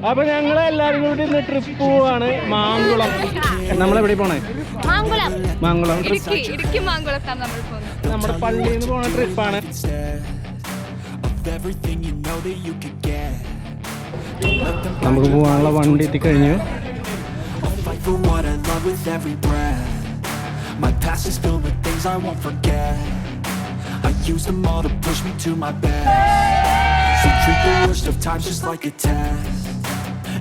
അപ്പൊ ഞങ്ങൾ എല്ലാരും കൂടി ഇന്ന് ട്രിപ്പ് പോവാണ് മാങ്കുളം. നമ്മളെവിടെ പോണേ? മാങ്കുളം ഇടുക്കി മാങ്കുളത്താണ് നമ്മൾ പോകുന്നത്. നമ്മുടെ പള്ളിയിൽ നിന്ന് പോണ ട്രിപ്പാണ്. നമുക്ക് പോവാനുള്ള വണ്ടി എത്തിക്കഴിഞ്ഞു. My past is filled with things I won't forget. I use them all to push me to my best. So treat the worst of times just like a test.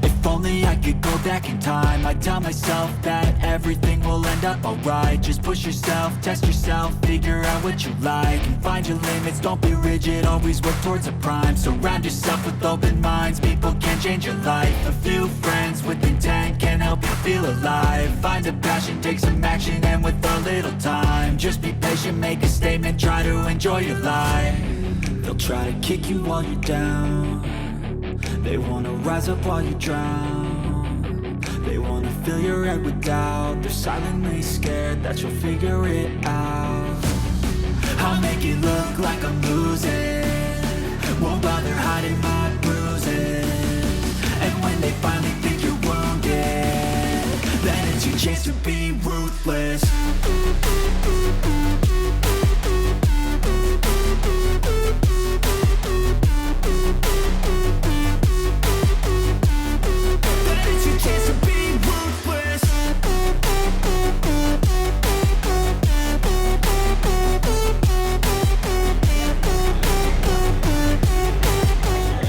If only I could go back in time, I'd tell myself that everything will end up alright. Just push yourself, test yourself, figure out what you like, and find your limits, don't be rigid, always work towards a prime. Surround yourself with open minds, people can change your life. A few friends with intent can help you feel alive. Find a passion, take some action, and with a little time, just be patient, make a statement, try to enjoy your life. They'll try to kick you while you're down. They wanna rise up while you drown. They wanna fill your head with doubt. They're silently scared that you'll figure it out. I'll make it look like I'm losing, won't bother hiding my bruises. And when they finally think you're wounded, then it's your chance to be ruthless.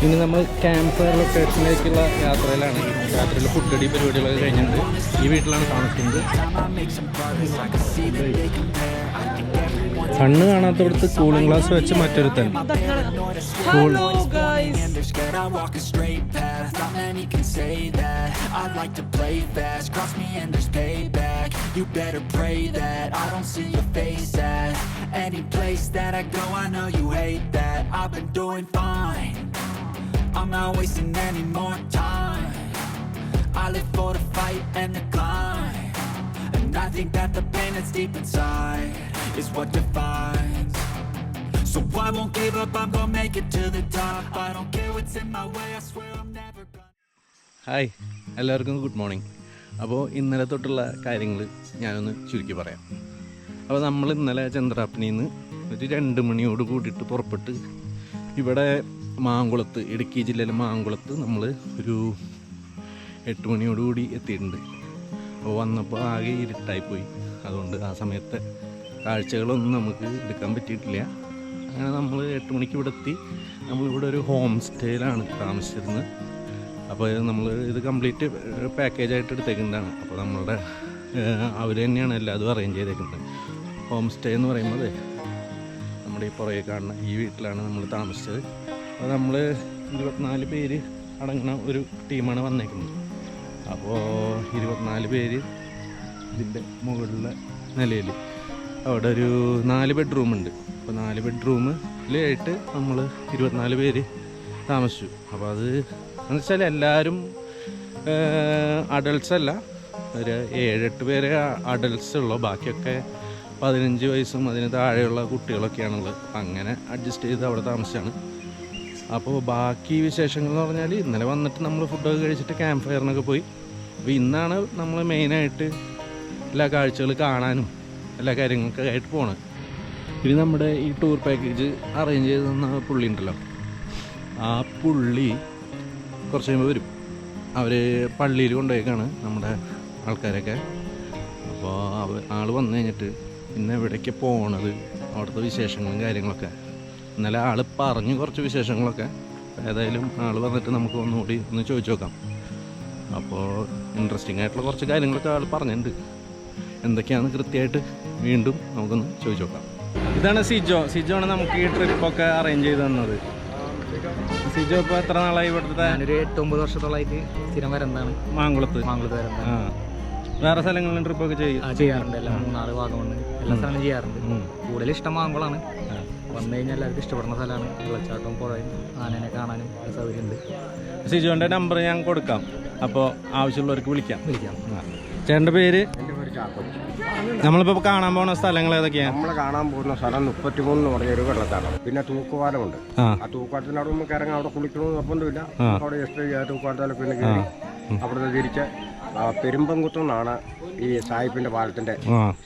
ഇനി നമ്മൾ camp fire ലൊക്കേഷനിലേക്കുള്ള യാത്രയിലാണ്. യാത്രയിൽ ഫുഡടി പരിപാടികളൊക്കെ കഴിഞ്ഞിട്ടുണ്ട്. ഈ വീട്ടിലാണ് താമസിക്കുന്നത്. കണ്ണ് കാണാത്തടത്ത് കൂളിംഗ് ഗ്ലാസ് വെച്ച് മറ്റൊരുത്തൻ I'm not wasting any more time. I live for the fight and the climb. And I think that the pain that's deep inside is what defines. So I won't give up, I'm gonna make it to the top. I don't care what's in my way, I swear I'm never gonna. Hi, എല്ലാവർക്കും good morning. അപ്പോൾ ഇന്നലെ തൊട്ടുള്ള കാര്യങ്ങൾ ഞാനൊന്ന് ചുരുക്കി പറയാം. അപ്പോൾ നമ്മൾ ഇന്നലെ ചന്ദ്രാപ്പനിയിൽ നിന്ന് ഒരു 2 മണിയോട് കൂടിയിട്ട് പുറപ്പെട്ട് ഇവിടെ മാങ്കുളത്ത്, ഇടുക്കി ജില്ലയിലെ മാങ്കുളത്ത് നമ്മൾ ഒരു 8 മണിയോടുകൂടി എത്തിയിട്ടുണ്ട്. അപ്പോൾ വന്നപ്പോൾ ആകെ ഇരുട്ടായിപ്പോയി. അതുകൊണ്ട് ആ സമയത്തെ കാഴ്ചകളൊന്നും നമുക്ക് എടുക്കാൻ പറ്റിയിട്ടില്ല. അങ്ങനെ നമ്മൾ 8 മണിക്ക് ഇവിടെ എത്തി. നമ്മളിവിടെ ഒരു ഹോം സ്റ്റേയിലാണ് താമസിച്ചിരുന്നത്. അപ്പോൾ നമ്മൾ ഇത് കംപ്ലീറ്റ് പാക്കേജായിട്ട് എടുത്തേക്കുന്നതാണ്. അപ്പോൾ നമ്മളുടെ അവർ തന്നെയാണ് എല്ലാതും അറേഞ്ച് ചെയ്തേക്കുന്നത്. ഹോം സ്റ്റേ എന്ന് പറയുന്നത് നമ്മുടെ ഈ പുറകെ കാണുന്ന ഈ വീട്ടിലാണ് നമ്മൾ താമസിച്ചത്. അപ്പോൾ നമ്മൾ 24 പേര് അടങ്ങുന്ന ഒരു ടീമാണ് വന്നേക്കുന്നത്. അപ്പോൾ 24 പേര് ഇതിൻ്റെ മുകളിലെ നിലയിൽ അവിടെ ഒരു 4 ബെഡ്റൂമുണ്ട്. അപ്പോൾ 4 ബെഡ്റൂമിലായിട്ട് നമ്മൾ 24 പേര് താമസിച്ചു. അപ്പോൾ അത് എന്ന് വെച്ചാൽ എല്ലാവരും അഡൾട്ട്സ് അല്ല, ഒരു 7-8 പേരെ അഡൾട്ട്സ് ഉള്ളൂ. ബാക്കിയൊക്കെ 15 വയസ്സും അതിന് താഴെയുള്ള കുട്ടികളൊക്കെയാണുള്ളത്. അങ്ങനെ അഡ്ജസ്റ്റ് ചെയ്ത് അവിടെ താമസിച്ചാണ്. അപ്പോൾ ബാക്കി വിശേഷങ്ങൾ എന്ന് പറഞ്ഞാൽ ഇന്നലെ വന്നിട്ട് നമ്മൾ ഫുഡൊക്കെ കഴിച്ചിട്ട് ക്യാമ്പ് ഫയറിനൊക്കെ പോയി. അപ്പോൾ ഇന്നാണ് നമ്മൾ മെയിനായിട്ട് എല്ലാ കാഴ്ചകൾ കാണാനും എല്ലാ കാര്യങ്ങളൊക്കെ ആയിട്ട് പോകണം. ഇനി നമ്മുടെ ഈ ടൂർ പാക്കേജ് അറേഞ്ച് ചെയ്ത് തന്ന പുള്ളി ഉണ്ടല്ലോ, ആ പുള്ളി കുറച്ച് കഴിയുമ്പോൾ വരും. അവർ പള്ളിയിൽ കൊണ്ടുപോയേക്കാണ് നമ്മുടെ ആൾക്കാരൊക്കെ. അപ്പോൾ ആൾ വന്നു കഴിഞ്ഞിട്ട് പിന്നെ എവിടേക്കാണ് പോകണത്, അവിടുത്തെ വിശേഷങ്ങളും കാര്യങ്ങളൊക്കെ ഇന്നലെ ആൾ പറഞ്ഞു കുറച്ച് വിശേഷങ്ങളൊക്കെ. ഏതായാലും ആൾ വന്നിട്ട് നമുക്ക് ഒന്നുകൂടി ഒന്ന് ചോദിച്ചു നോക്കാം. അപ്പോൾ ഇൻട്രസ്റ്റിംഗ് ആയിട്ടുള്ള കുറച്ച് കാര്യങ്ങളൊക്കെ ആൾ പറഞ്ഞിട്ടുണ്ട്. എന്തൊക്കെയാണ് കൃത്യമായിട്ട് വീണ്ടും നമുക്കൊന്ന് ചോദിച്ചു നോക്കാം. ഇതാണ് സിജോ ആണ് നമുക്ക് ഈ ട്രിപ്പൊക്കെ അറേഞ്ച് ചെയ്ത് തന്നത്. സിജോ ഇപ്പോൾ എത്ര നാളായി ഇവിടുത്തെ? ഒരു 8-9 വർഷത്തോളമായിട്ട് സ്ഥിരം വരുന്നതാണ് മാങ്കുളത്ത് വരുന്നത്. വേറെ സ്ഥലങ്ങളിലും ട്രിപ്പൊക്കെ ചെയ്യാറുണ്ട്. എല്ലാം മൂന്നാർ, വാഗമണ് എല്ലാ സ്ഥലങ്ങളും ചെയ്യാറുണ്ട്. കൂടുതൽ ഇഷ്ടം മാങ്കുളമാണ്. വന്നു കഴിഞ്ഞാൽ എല്ലാവർക്കും ഇഷ്ടപ്പെടുന്ന സ്ഥലമാണ്. വെള്ളച്ചാട്ടവും പുഴയും ആനേനെ കാണാനും സൗകര്യമുണ്ട്. സിജോൻ്റെ നമ്പർ ഞാൻ കൊടുക്കാം. അപ്പോൾ ആവശ്യമുള്ളവർക്ക് വിളിക്കാം. ചേട്ടൻ്റെ പേര്? നമ്മളിപ്പോൾ കാണാൻ പോകുന്ന സ്ഥലങ്ങൾ ഏതൊക്കെയാണ്? നമ്മൾ കാണാൻ പോകുന്ന സ്ഥലം 33 എന്ന് പറഞ്ഞൊരു വെള്ളച്ചാട്ടം. പിന്നെ തൂക്കുപാലമുണ്ട്. ആ തൂക്കുപാലത്തിന് അവിടെ നമുക്ക് ഇറങ്ങാൻ അവിടെ കുളിക്കണമെന്ന് നിർബന്ധമില്ല. അവിടെ ജസ്റ്റ് തൂക്കുപാലത്തിൽ പിന്നെ കയറി അവിടുന്ന് തിരിച്ച് പെരുമ്പങ്കുത്ത് എന്നാണ് ഈ സായിപ്പിന്റെ പാലത്തിന്റെ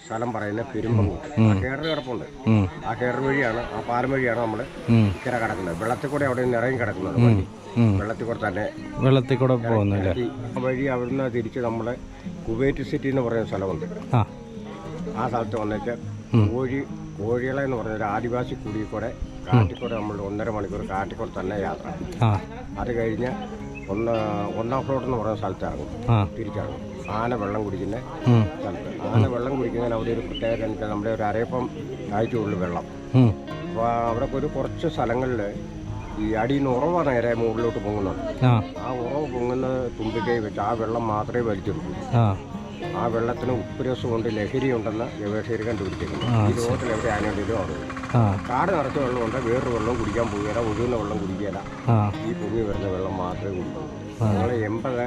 സ്ഥലം പറയുന്നത്. പെരുമ്പങ്കുത്ത് കേറൽ കിടപ്പുണ്ട്. ആ കേറൽ വഴിയാണ്, ആ പാലം വഴിയാണ് നമ്മൾ ഇക്കര കിടക്കുന്നത്. വെള്ളത്തിൽ കൂടെ അവിടെ നിന്ന് ഇറങ്ങി കിടക്കുന്നത്. വെള്ളത്തിൽ കൂടെ തന്നെ വെള്ളത്തിൽ കൂടെ പോകുന്നില്ല വഴി. അവിടുന്ന് തിരിച്ച് നമ്മള് കുവൈറ്റ് സിറ്റി എന്ന് പറയുന്ന സ്ഥലമുണ്ട്. ആ സ്ഥലത്ത് വന്നിട്ട് കോഴികളെ എന്ന് പറഞ്ഞൊരു ആദിവാസി കുടിയിൽ കൂടെ കാട്ടിക്കൂടെ നമ്മൾ 1.5 മണിക്കൂർ കാട്ടിക്കൂടെ തന്നെ യാത്ര. അത് കഴിഞ്ഞ് ഒന്നാം ഫ്ലോട്ട് എന്ന് പറയുന്ന സ്ഥലത്തിറങ്ങും, തിരിച്ചിറങ്ങും. ആന വെള്ളം കുടിക്കുന്ന സ്ഥലത്ത്. ആന വെള്ളം കുടിക്കുന്നതിന് അവിടെ ഒരു പ്രത്യേകത എന്ന് വെച്ചാൽ നമ്മുടെ ഒരു അരയപ്പം ആയിട്ടുള്ളൂ വെള്ളം. അപ്പോൾ അവിടെ ഒരു കുറച്ച് സ്ഥലങ്ങളിൽ ഈ അടിയിൽ നിന്ന് ഉറവ നേരെ മുകളിലോട്ട് പൊങ്ങുന്നുണ്ട്. ആ ഉറവ് പൊങ്ങുന്ന തുമ്പിക്കൈ വെച്ച് ആ വെള്ളം മാത്രമേ വലിച്ചെടുക്കൂ. ആ വെള്ളത്തിന് ഉപ്പുരസം കൊണ്ട് ലഹരി ഉണ്ടെന്ന് ഗവേഷകർ കണ്ടുപിടിച്ചിരിക്കുന്നു. ഈ ലോകത്തിൽ എവിടെ ആനയുണ്ടല്ലോ അവിടെ കാട് നിറച്ച വെള്ളമുണ്ട്. വേറൊരു വെള്ളം കുടിക്കാൻ പോവുകയില്ല, ഒഴുകുന്ന വെള്ളം കുടിക്കുകയില്ല. ഈ പൊങ്ങി വരുന്ന വെള്ളം മാത്രമേ കുടിക്കൂ. ഞങ്ങൾ 80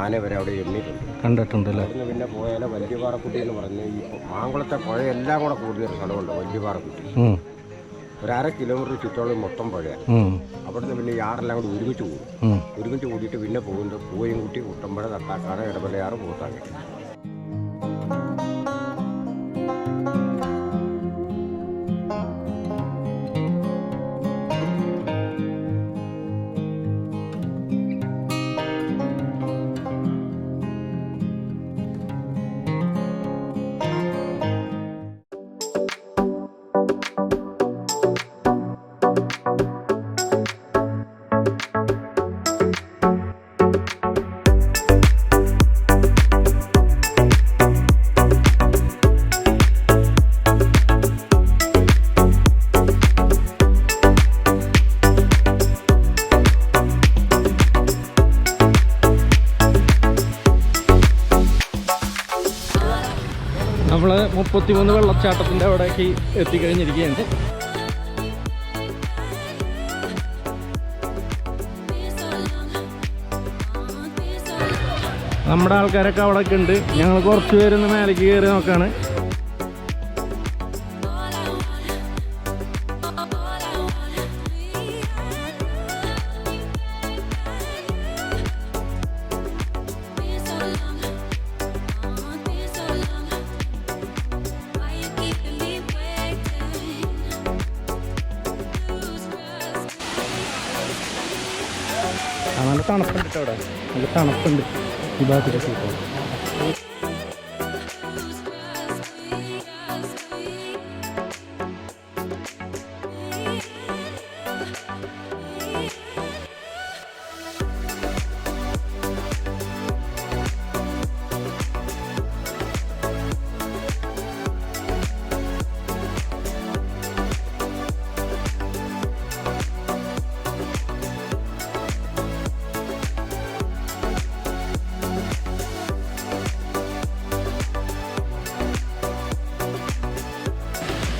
ആന വരെ അവിടെ എണ്ണിയിട്ടുണ്ട്, കണ്ടിട്ടുണ്ടല്ലോ. അവിടുന്ന് പിന്നെ പോയാൽ വല്യപാറക്കുട്ടി എന്ന് പറഞ്ഞ് ഈ മാങ്കുളത്തെ പുഴ എല്ലാം കൂടെ കൂടുന്നൊരു സ്ഥലമുണ്ട് വല്യപാറക്കുട്ടി. ഒരു 1/2 കിലോമീറ്റർ ചുറ്റോളം മൊത്തം പുഴയാണ്. അവിടുന്ന് പിന്നെ ഈ ആറെല്ലാം കൂടി ഒരുമിച്ച് കൂടും. ഒരുമിച്ച് കൂടിയിട്ട് പിന്നെ പോകുന്നത് പൂയംകുട്ടി, കുട്ടമ്പഴ, തട്ടാക്കാട്, ഇടപലയാറ്, പൂത്താങ്കര. നമ്മൾ 33 വെള്ളച്ചാട്ടത്തിൻ്റെ അവിടേക്ക് എത്തിക്കഴിഞ്ഞിരിക്കുകയാണ്. നമ്മുടെ ആൾക്കാരൊക്കെ അവിടെയൊക്കെ ഉണ്ട്. ഞങ്ങൾ കുറച്ച് പേരൊന്ന് മേലേക്ക് കയറി നോക്കാണ്. നല്ല തണുപ്പുണ്ട് കേട്ടോ അവിടെ, നല്ല തണുപ്പുണ്ട് ഈ ഭാഗത്തേക്ക്.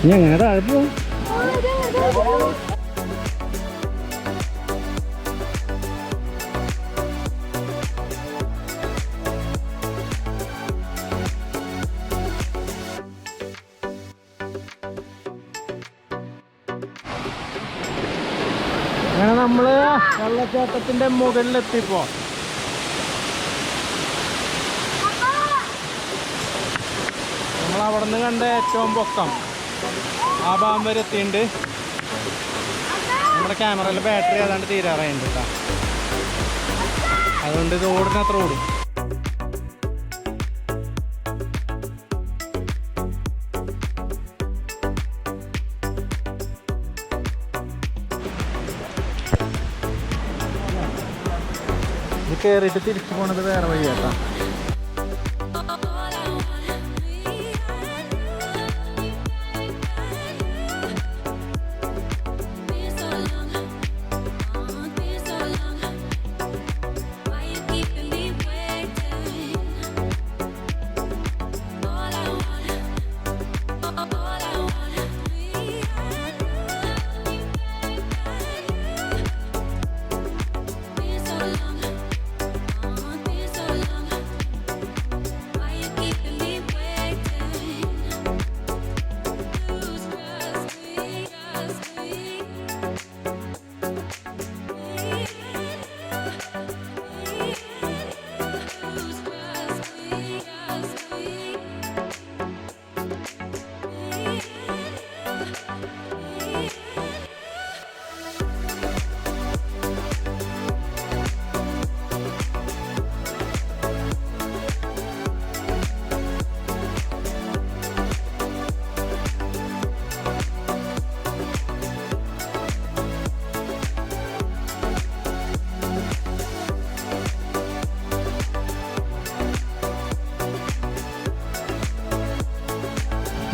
ഇനി എങ്ങനെ താഴെ പോവും? അങ്ങനെ നമ്മള് വെള്ളച്ചാട്ടത്തിന്റെ മുകളിലെത്തിപ്പോ നമ്മളവിടെ നിന്ന് കണ്ട ഏറ്റവും പൊക്കം ആ ഭാഗം വരെ എത്തിയിട്ടുണ്ട്. നമ്മുടെ ക്യാമറയിൽ ബാറ്ററി ഏതാണ്ട് തീരാറായിട്ടുണ്ട് കേട്ടോ. അതുകൊണ്ട് ഇത് ഓടുന്നത്ര ഓടും. ഇത് കയറിയിട്ട് തിരിച്ചു പോണത് വേറെ വഴിയാട്ടോ.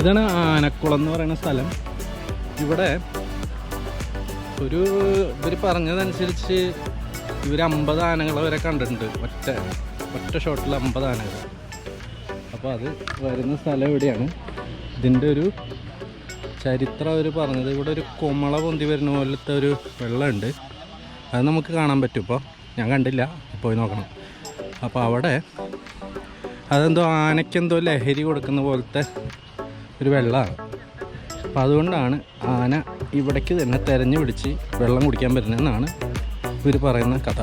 ഇതാണ് ആനക്കുളം എന്ന് പറയുന്ന സ്ഥലം. ഇവിടെ ഇവർ പറഞ്ഞതനുസരിച്ച് ഇവർ 50 ആനകളെ വരെ കണ്ടിട്ടുണ്ട്. ഒറ്റ ഷോട്ടിൽ 50 ആനകൾ. അപ്പോൾ അത് വരുന്ന സ്ഥലം ഇവിടെയാണ്. ഇതിൻ്റെ ഒരു ചരിത്രം അവർ പറഞ്ഞത്, ഇവിടെ ഒരു കൊമള പൊന്തി വരുന്ന പോലത്തെ ഒരു വെള്ളമുണ്ട്. അത് നമുക്ക് കാണാൻ പറ്റും. ഇപ്പോൾ ഞാൻ കണ്ടില്ല, പോയി നോക്കണം. അപ്പോൾ അവിടെ അതെന്തോ ആനയ്ക്കെന്തോ ലഹരി കൊടുക്കുന്ന പോലത്തെ ഒരു വെള്ളമാണ്. അപ്പോൾ അതുകൊണ്ടാണ് ആന ഇവിടേക്ക് തന്നെ തെരഞ്ഞു പിടിച്ച് വെള്ളം കുടിക്കാൻ വരുന്നതെന്നാണ് ഇവർ പറയുന്ന കഥ.